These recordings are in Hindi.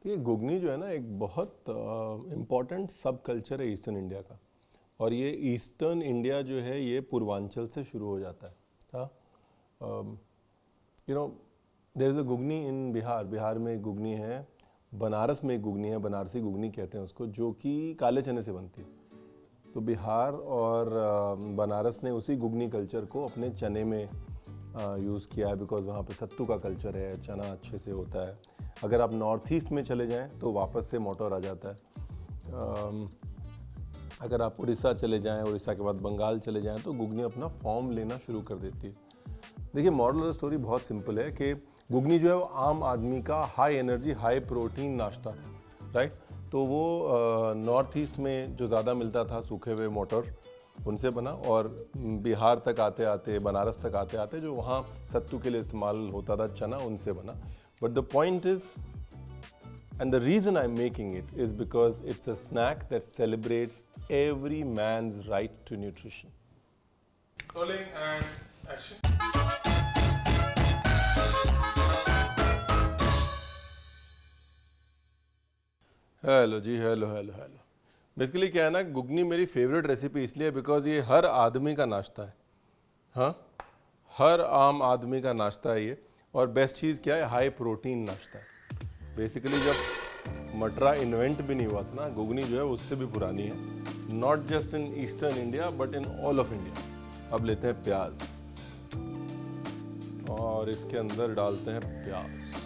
देखिए घुगनी जो है ना एक बहुत इम्पॉर्टेंट सब कल्चर है ईस्टर्न इंडिया का। और ये ईस्टर्न इंडिया जो है ये पूर्वांचल से शुरू हो जाता है। हाँ, you know there is a ghugni in Bihar. Bihar में एक घुगनी है, बनारस में एक घुगनी है, बनारसी घुगनी कहते हैं उसको, जो कि काले चने से बनती है। तो बिहार और बनारस ने उसी घुगनी कल्चर को अपने चने में यूज़ किया है, बिकॉज वहाँ पे सत्तू का कल्चर है, चना अच्छे से होता है। अगर आप नॉर्थ ईस्ट में चले जाएं तो वापस से मोटर आ जाता है। अगर आप उड़ीसा चले जाएं, उड़ीसा के बाद बंगाल चले जाएं तो घुगनी अपना फॉर्म लेना शुरू कर देती है। देखिए मॉरल ऑफ द स्टोरी बहुत सिंपल है कि घुगनी जो है वो आम आदमी का हाई एनर्जी हाई प्रोटीन नाश्ता है, राइट। तो वो नॉर्थ ईस्ट में जो ज़्यादा मिलता था सूखे हुए मोटर, उनसे बना, और बिहार तक आते आते, बनारस तक आते आते जो वहाँ सत्तू के लिए इस्तेमाल होता था चना, उनसे बना। But the point is, and the reason I'm making it is because it's a snack that celebrates every man's right to nutrition. Rolling and action. Hello जी, हेलो हेलो हेलो। बेसिकली क्या है ना, घुगनी मेरी फेवरेट रेसिपी इसलिए बिकॉज ये हर आदमी का नाश्ता है। हाँ, हर आम आदमी का नाश्ता है ये। और बेस्ट चीज़ क्या है, हाई प्रोटीन नाश्ता है। बेसिकली जब मटरा इन्वेंट भी नहीं हुआ था ना, घुगनी जो है उससे भी पुरानी है। Not just in eastern India but in all of India. अब लेते हैं प्याज और इसके अंदर डालते हैं प्याज।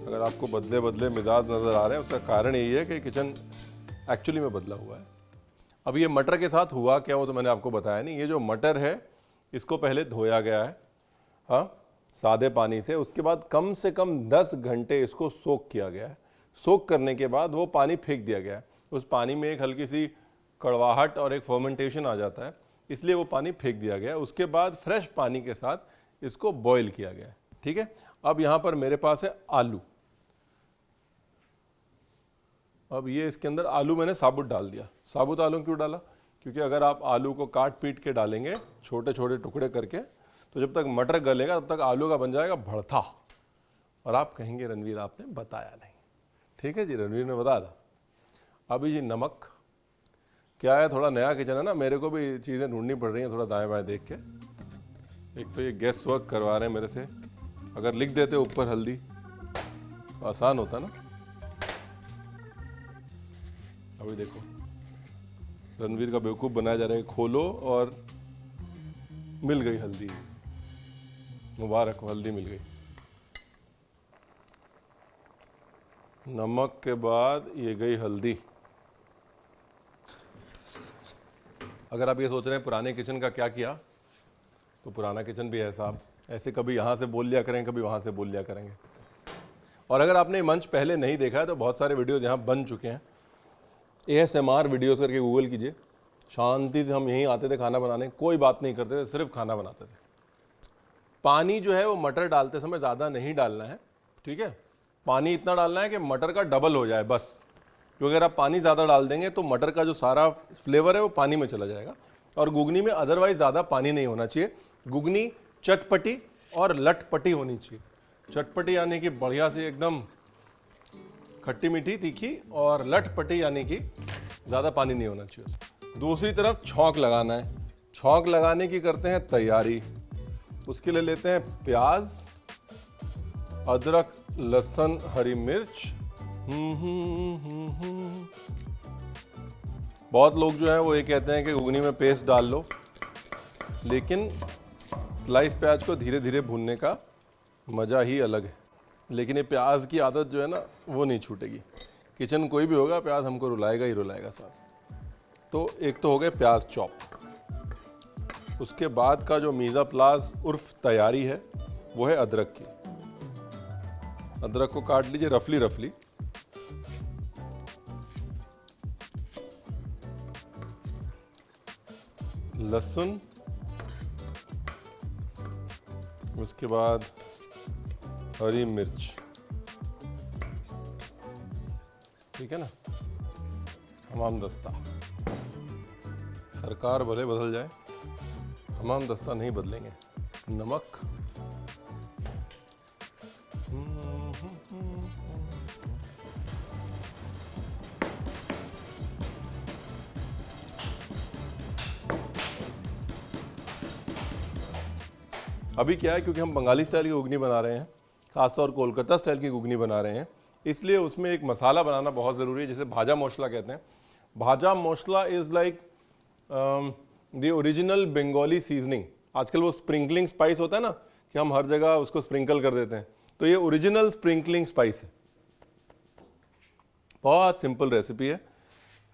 अगर आपको बदले बदले मिजाज नज़र आ रहे हैं, उसका कारण यही है कि किचन एक्चुअली में बदला हुआ है। अब ये मटर के साथ हुआ क्या, वो तो मैंने आपको बताया नहीं। ये जो मटर है इसको पहले धोया गया है, हाँ, सादे पानी से। उसके बाद कम से कम 10 घंटे इसको सोक किया गया है। सोक करने के बाद वो पानी फेंक दिया गया है। उस पानी में एक हल्की सी कड़वाहट और एक फर्मेंटेशन आ जाता है, इसलिए वो पानी फेंक दिया गया है। उसके बाद फ्रेश पानी के साथ इसको बॉईल किया गया है, ठीक है। अब यहाँ पर मेरे पास है आलू। अब ये इसके अंदर आलू मैंने साबुत डाल दिया। साबुत आलू क्यों डाला, क्योंकि अगर आप आलू को काट पीट के डालेंगे छोटे छोटे टुकड़े करके, तो जब तक मटर गलेगा तब तक आलू का बन जाएगा भरथा। और आप कहेंगे रणवीर आपने बताया नहीं। ठीक है जी, रणवीर ने बताया था। अभी जी नमक, क्या है, थोड़ा नया किचन है ना, मेरे को भी चीज़ें ढूंढनी पड़ रही हैं थोड़ा दाएं बाएं देख के। एक तो ये गेस्ट वर्क करवा रहे हैं मेरे से। अगर लिख देते ऊपर हल्दी तो आसान होता ना। अभी देखो रणवीर का बेवकूफ़ बनाया जा रहा है। खोलो और मिल गई हल्दी। मुबारक हो, हल्दी मिल गई। नमक के बाद ये गई हल्दी। अगर आप ये सोच रहे हैं पुराने किचन का क्या किया, तो पुराना किचन भी है साहब। ऐसे कभी यहाँ से बोल लिया करेंगे, कभी वहाँ से बोल लिया करेंगे। और अगर आपने मंच पहले नहीं देखा है तो बहुत सारे वीडियोज़ यहाँ बन चुके हैं। ASMR वीडियोज़ करके गूगल कीजिए। शांति से हम यहीं आते थे खाना बनाने, कोई बात नहीं करते थे, सिर्फ खाना बनाते थे। पानी जो है वो मटर डालते समय ज़्यादा नहीं डालना है, ठीक है। पानी इतना डालना है कि मटर का डबल हो जाए बस। क्योंकि अगर आप पानी ज़्यादा डाल देंगे तो मटर का जो सारा फ्लेवर है वो पानी में चला जाएगा। और घुगनी में अदरवाइज ज़्यादा पानी नहीं होना चाहिए। घुगनी चटपटी और लटपटी होनी चाहिए। चटपटी यानी कि बढ़िया से एकदम खट्टी मीठी तीखी, और लटपटी यानी कि ज़्यादा पानी नहीं होना चाहिए उसमें। दूसरी तरफ छौंक लगाना है। छौंक लगाने की करते हैं तैयारी। उसके लिए लेते हैं प्याज, अदरक, लहसुन, हरी मिर्च। बहुत लोग जो हैं वो ये कहते हैं कि घुगनी में पेस्ट डाल लो, लेकिन स्लाइस प्याज को धीरे धीरे भूनने का मज़ा ही अलग है। लेकिन ये प्याज की आदत जो है ना वो नहीं छूटेगी। किचन कोई भी होगा, प्याज हमको रुलाएगा ही रुलाएगा साहब। तो एक तो हो गए प्याज चॉप। उसके बाद का जो मीज़ा प्लास उर्फ तैयारी है वो है अदरक की। अदरक को काट लीजिए रफली रफली। लहसुन, उसके बाद हरी मिर्च, ठीक है ना। हमाम दस्ता, सरकार भले बदल जाए, हमाम दस्ता नहीं बदलेंगे। नमक, अभी क्या है, क्योंकि हम बंगाली स्टाइल की घुगनी बना रहे हैं, खासतौर कोलकाता स्टाइल की घुगनी बना रहे हैं, इसलिए उसमें एक मसाला बनाना बहुत ज़रूरी है, जिसे भाजा मसाला कहते हैं। Bhaja masala is like the original Bengali seasoning. आजकल वो स्प्रिंकलिंग स्पाइस होता है ना, कि हम हर जगह उसको स्प्रिंकल कर देते हैं, तो ये ओरिजिनल स्प्रिंकलिंग स्पाइस है। बहुत सिंपल रेसिपी है।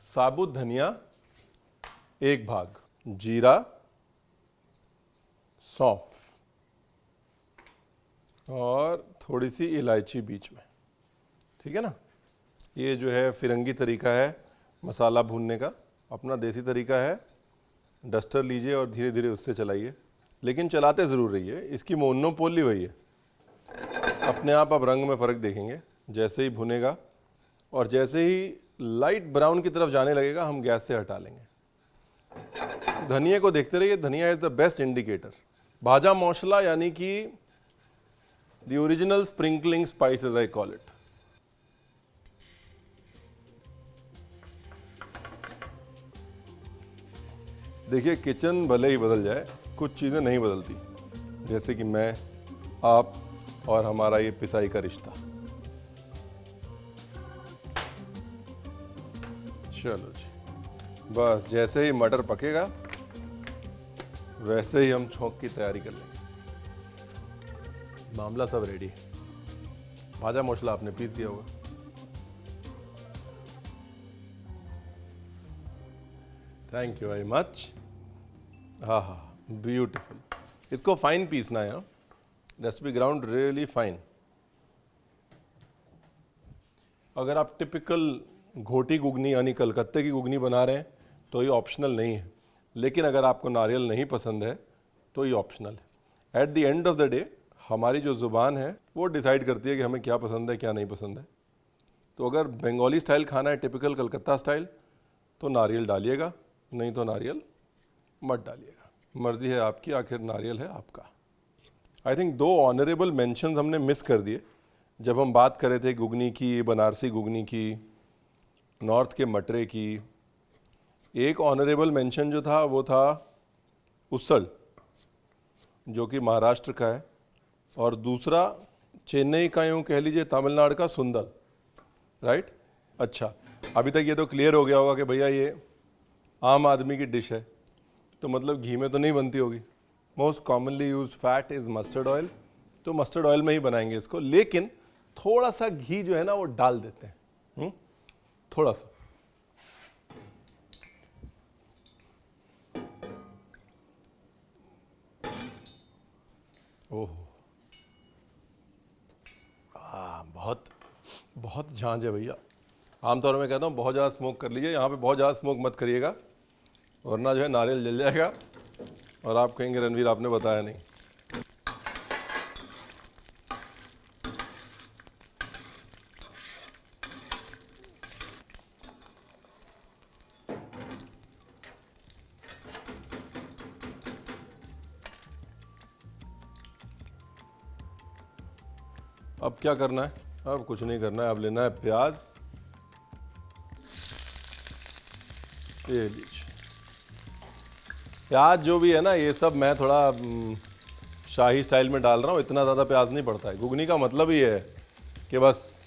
साबुत धनिया 1 भाग, जीरा, सौंफ और थोड़ी सी इलायची बीच में, ठीक है ना। ये जो है फिरंगी तरीका है मसाला भूनने का, अपना देसी तरीका है। डस्टर लीजिए और धीरे धीरे उससे चलाइए, लेकिन चलाते ज़रूर रहिए, इसकी मोनोपोली वही है। अपने आप रंग में फ़र्क देखेंगे जैसे ही भुनेगा, और जैसे ही लाइट ब्राउन की तरफ जाने लगेगा हम गैस से हटा लेंगे। धनिया को देखते रहिए, dhania is the best indicator. Bhaja masala यानी कि the original sprinkling spice as I call it. देखिए, किचन भले ही बदल जाए, कुछ चीज़ें नहीं बदलती, जैसे कि मैं, आप और हमारा ये पिसाई का रिश्ता। चलो जी, बस जैसे ही मटर पकेगा वैसे ही हम छौंक की तैयारी कर लेंगे। मामला सब रेडी। भाजा मसाला आपने पीस दिया होगा। Thank you very much. हाँ हाँ, ब्यूटीफुल। इसको फाइन पीसना है, that's be ground really fine. अगर आप टिपिकल घोटी घुगनी यानी कलकत्ते की घुगनी बना रहे हैं तो ये ऑप्शनल नहीं है, लेकिन अगर आपको नारियल नहीं पसंद है तो ये ऑप्शनल है। At the end of the day हमारी जो ज़ुबान है वो डिसाइड करती है कि हमें क्या पसंद है क्या नहीं पसंद है। तो अगर बंगाली स्टाइल खाना है, टिपिकल कलकत्ता स्टाइल, तो नारियल डालिएगा, नहीं तो नारियल मत डालिएगा। मर्ज़ी है आपकी, आखिर नारियल है आपका। आई थिंक 2 ऑनरेबल मेंशंस हमने मिस कर दिए जब हम बात कर रहे थे घुगनी की, बनारसी घुगनी की, नॉर्थ के मटरे की। एक ऑनरेबल मेंशन जो था वो था उसल, जो कि महाराष्ट्र का है, और दूसरा चेन्नई का, यूँ कह लीजिए तमिलनाडु का सुंदर, राइट। अच्छा, अभी तक ये तो क्लियर हो गया होगा कि भैया ये आम आदमी की डिश है, तो मतलब घी में तो नहीं बनती होगी। Most commonly use fat is mustard oil, तो मस्टर्ड ऑयल में ही बनाएंगे इसको, लेकिन थोड़ा सा घी जो है ना वो डाल देते हैं, थोड़ा सा। ओह, बहुत बहुत झांझ है भैया। आमतौर में कहता हूँ बहुत ज़्यादा स्मोक कर लीजिए, यहाँ पे बहुत ज़्यादा स्मोक मत करिएगा, वरना जो है नारियल जल जाएगा और आप कहेंगे रणवीर आपने बताया नहीं। अब क्या करना है? अब कुछ नहीं करना है, अब लेना है प्याज। ये लीजिए प्याज जो भी है ना, ये सब मैं थोड़ा शाही स्टाइल में डाल रहा हूँ, इतना ज़्यादा प्याज नहीं पड़ता है। घुगनी का मतलब ही है कि बस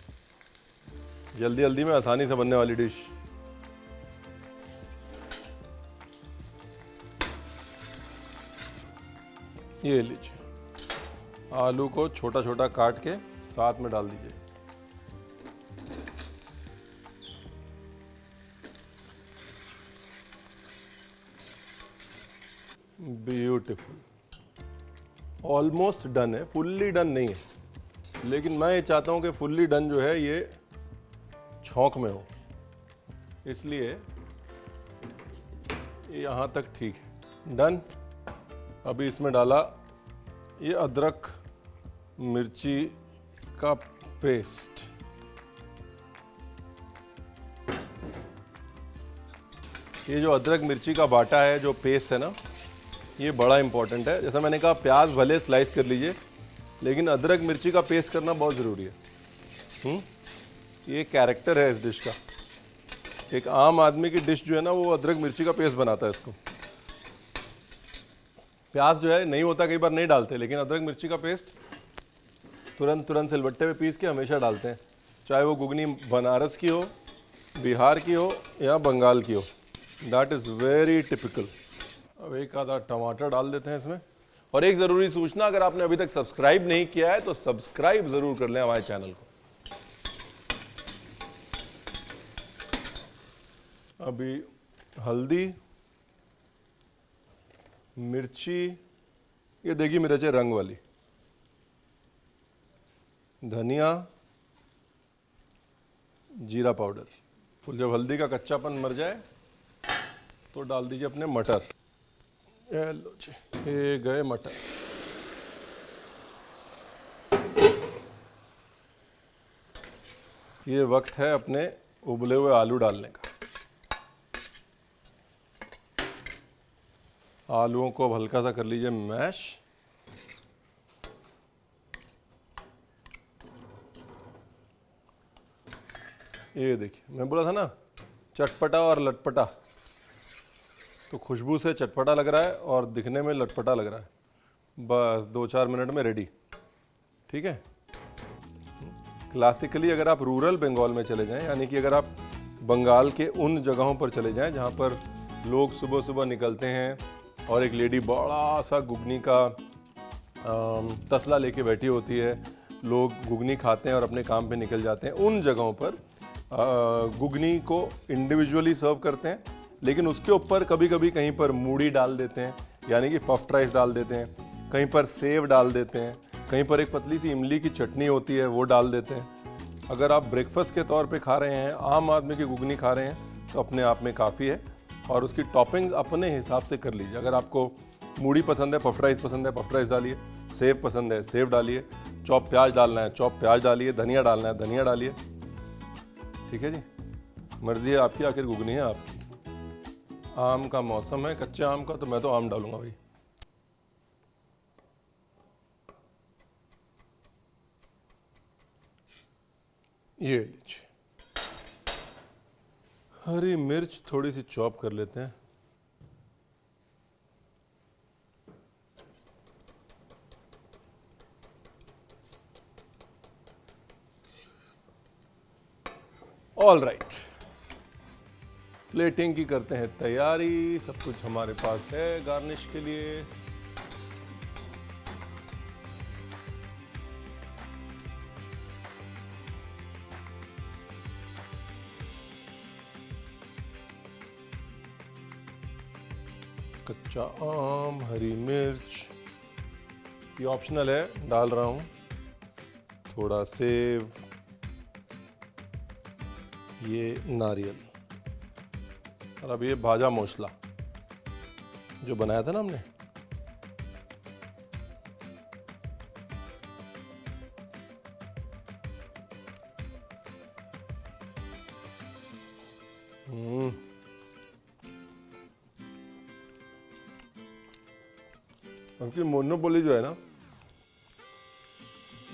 जल्दी जल्दी में आसानी से बनने वाली डिश। ये लीजिए, आलू को छोटा छोटा काट के साथ में डाल दीजिए। ब्यूटीफुल, ऑलमोस्ट डन है, फुल्ली डन नहीं है, लेकिन मैं ये चाहता हूँ कि फुल्ली डन जो है ये छौंक में हो, इसलिए यहाँ तक ठीक है, डन। अभी इसमें डाला ये अदरक मिर्ची का पेस्ट। ये जो अदरक मिर्ची का बाटा है, जो पेस्ट है ना, ये बड़ा इंपॉर्टेंट है। जैसा मैंने कहा, प्याज भले स्लाइस कर लीजिए, लेकिन अदरक मिर्ची का पेस्ट करना बहुत ज़रूरी है। ये कैरेक्टर है इस डिश का। एक आम आदमी की डिश जो है ना वो अदरक मिर्ची का पेस्ट बनाता है इसको। प्याज जो है नहीं होता, कई बार नहीं डालते, लेकिन अदरक मिर्ची का पेस्ट तुरंत सिलबट्टे पे पीस के हमेशा डालते हैं, चाहे वो घुगनी बनारस की हो, बिहार की हो या बंगाल की हो। That is very typical. अब एक आधा टमाटर डाल देते हैं इसमें। और एक ज़रूरी सूचना, अगर आपने अभी तक सब्सक्राइब नहीं किया है तो सब्सक्राइब ज़रूर कर लें हमारे चैनल को। अभी हल्दी, मिर्ची, ये देगी मिर्च है रंग वाली, धनिया, जीरा पाउडर। तो जब हल्दी का कच्चापन मर जाए तो डाल दीजिए अपने मटर। ये लो जी, ये गए मटर। ये वक्त है अपने उबले हुए आलू डालने का। आलूओं को अब हल्का सा कर लीजिए मैश। ये देखिए, मैं बोला था ना चटपटा और लटपटा, तो खुशबू से चटपटा लग रहा है और दिखने में लटपटा लग रहा है। बस 2-4 मिनट में रेडी। ठीक है। क्लासिकली अगर आप रूरल बंगाल में चले जाएं, यानी कि अगर आप बंगाल के उन जगहों पर चले जाएं जहां पर लोग सुबह सुबह निकलते हैं और एक लेडी बड़ा सा घुगनी का तसला लेके बैठी होती है, लोग घुगनी खाते हैं और अपने काम पे निकल जाते हैं, उन जगहों पर घुगनी को इंडिविजुअली सर्व करते हैं, लेकिन उसके ऊपर कभी कभी कहीं पर मूढ़ी डाल देते हैं, यानी कि पफ्ड राइस डाल देते हैं, कहीं पर सेव डाल देते हैं, कहीं पर एक पतली सी इमली की चटनी होती है वो डाल देते हैं। अगर आप ब्रेकफास्ट के तौर पे खा रहे हैं, आम आदमी की घुगनी खा रहे हैं, तो अपने आप में काफ़ी है। और उसकी टॉपिंग्स अपने हिसाब से कर लीजिए। अगर आपको मूढ़ी पसंद है, पफ्ड राइस पसंद है, पफ्ड राइस डालिए, सेव पसंद है, सेव डालिए, चॉप प्याज डालना है, चॉप प्याज डालिए, धनिया डालना है, धनिया डालिए। ठीक है जी, मर्जी है आपकी, आखिर घुगनी है आपकी। आम का मौसम है, कच्चे आम का, तो मैं तो आम डालूंगा भाई। ये लीजिए, हरी मिर्च थोड़ी सी चॉप कर लेते हैं। ऑल राइट, प्लेटिंग की करते हैं तैयारी। सब कुछ हमारे पास है गार्निश के लिए। कच्चा आम, हरी मिर्च, ये ऑप्शनल है, डाल रहा हूँ। थोड़ा सेव, ये नारियल, और अब ये भाजा मसाला जो बनाया था ना हमने, उनकी मोनोपोली जो है ना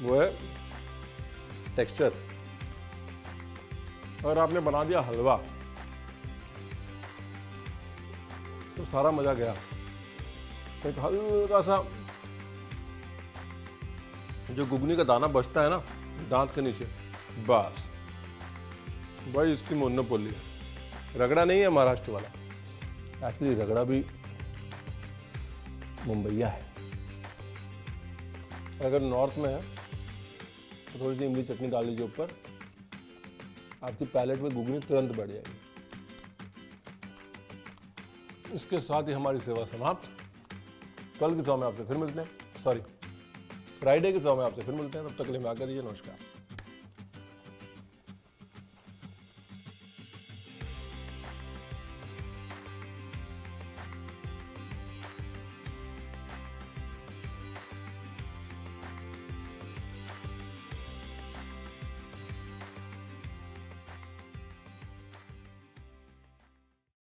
वो है टेक्सचर। अगर आपने बना दिया हलवा तो सारा मजा गया। एक हल्का सा जो घुगनी का दाना बचता है ना दांत के नीचे, बस भाई इसकी मोनोपोली है। रगड़ा नहीं है महाराष्ट्र वाला, एक्चुअली रगड़ा भी मुंबईया है। अगर नॉर्थ में है तो थोड़ी सी इमली चटनी डाल लीजिए ऊपर, आपकी पैलेट में घुगनी तुरंत बढ़ जाएगी। इसके साथ ही हमारी सेवा समाप्त। कल की सौ में आपसे फिर मिलते हैं, सॉरी फ्राइडे की सौ में आपसे फिर मिलते हैं। तब तक के लिए मैं आकर दीजिए, नमस्कार।